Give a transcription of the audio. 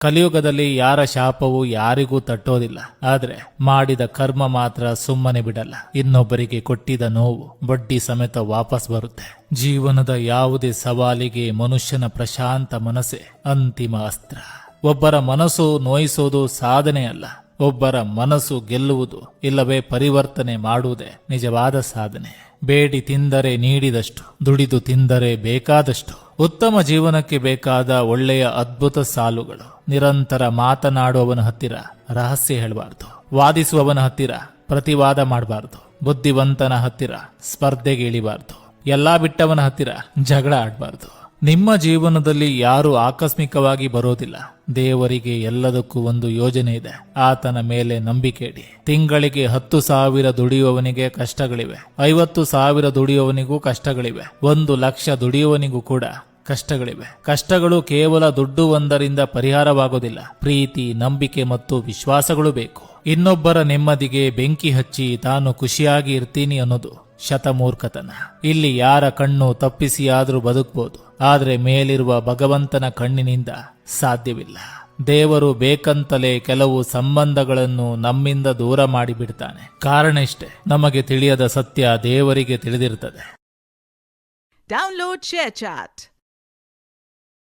ಕಲಿಯುಗದಲ್ಲಿ ಯಾರ ಶಾಪವೂ ಯಾರಿಗೂ ತಟ್ಟೋದಿಲ್ಲ. ಆದ್ರೆ ಮಾಡಿದ ಕರ್ಮ ಮಾತ್ರ ಸುಮ್ಮನೆ ಬಿಡಲ್ಲ. ಇನ್ನೊಬ್ಬರಿಗೆ ಕೊಟ್ಟಿದ ನೋವು ಬಡ್ಡಿ ಸಮೇತ ವಾಪಸ್ ಬರುತ್ತೆ. ಜೀವನದ ಯಾವುದೇ ಸವಾಲಿಗೆ ಮನುಷ್ಯನ ಪ್ರಶಾಂತ ಮನಸ್ಸೇ ಅಂತಿಮ ಅಸ್ತ್ರ. ಒಬ್ಬರ ಮನಸ್ಸು ನೋಯಿಸೋದು ಸಾಧನೆ ಅಲ್ಲ, ಒಬ್ಬರ ಮನಸ್ಸು ಗೆಲ್ಲುವುದು ಇಲ್ಲವೇ ಪರಿವರ್ತನೆ ಮಾಡುವುದೇ ನಿಜವಾದ ಸಾಧನೆ. ಬೇಡಿ ತಿಂದರೆ ನೀಡಿದಷ್ಟು, ದುಡಿದು ತಿಂದರೆ ಬೇಕಾದಷ್ಟು. ಉತ್ತಮ ಜೀವನಕ್ಕೆ ಬೇಕಾದ ಒಳ್ಳೆಯ ಅದ್ಭುತ ಸಾಲುಗಳು. ನಿರಂತರ ಮಾತನಾಡುವವನ ಹತ್ತಿರ ರಹಸ್ಯ ಹೇಳಬಾರ್ದು, ವಾದಿಸುವವನ ಹತ್ತಿರ ಪ್ರತಿವಾದ ಮಾಡಬಾರ್ದು, ಬುದ್ಧಿವಂತನ ಹತ್ತಿರ ಸ್ಪರ್ಧೆಗೆ ಇಳಿಬಾರ್ದು, ಎಲ್ಲಾ ಬಿಟ್ಟವನ ಹತ್ತಿರ ಜಗಳ ಆಡಬಾರ್ದು. ನಿಮ್ಮ ಜೀವನದಲ್ಲಿ ಯಾರು ಆಕಸ್ಮಿಕವಾಗಿ ಬರೋದಿಲ್ಲ. ದೇವರಿಗೆ ಎಲ್ಲದಕ್ಕೂ ಒಂದು ಯೋಜನೆ ಇದೆ. ಆತನ ಮೇಲೆ ನಂಬಿಕೆ ಇಡಿ. ತಿಂಗಳಿಗೆ 10,000 ದುಡಿಯುವವನಿಗೆ ಕಷ್ಟಗಳಿವೆ, 50,000 ದುಡಿಯುವವನಿಗೂ ಕಷ್ಟಗಳಿವೆ, 1,00,000 ದುಡಿಯುವವನಿಗೂ ಕೂಡ ಕಷ್ಟಗಳಿವೆ. ಕಷ್ಟಗಳು ಕೇವಲ ದುಡ್ಡು ಒಂದರಿಂದ ಪರಿಹಾರವಾಗೋದಿಲ್ಲ. ಪ್ರೀತಿ, ನಂಬಿಕೆ ಮತ್ತು ವಿಶ್ವಾಸಗಳು ಬೇಕು. ಇನ್ನೊಬ್ಬರ ನೆಮ್ಮದಿಗೆ ಬೆಂಕಿ ಹಚ್ಚಿ ತಾನು ಖುಷಿಯಾಗಿ ಇರ್ತೀನಿ ಅನ್ನೋದು ಶತಮೂರ್ಖತನ. ಇಲ್ಲಿ ಯಾರ ಕಣ್ಣು ತಪ್ಪಿಸಿಯಾದ್ರೂ ಬದುಕಬಹುದು, ಆದ್ರೆ ಮೇಲಿರುವ ಭಗವಂತನ ಕಣ್ಣಿನಿಂದ ಸಾಧ್ಯವಿಲ್ಲ. ದೇವರು ಬೇಕಂತಲೇ ಕೆಲವು ಸಂಬಂಧಗಳನ್ನು ನಮ್ಮಿಂದ ದೂರ ಮಾಡಿಬಿಡ್ತಾನೆ. ಕಾರಣ ಇಷ್ಟೇ, ನಮಗೆ ತಿಳಿಯದ ಸತ್ಯ ದೇವರಿಗೆ ತಿಳಿದಿರ್ತದೆ. Download ShareChat.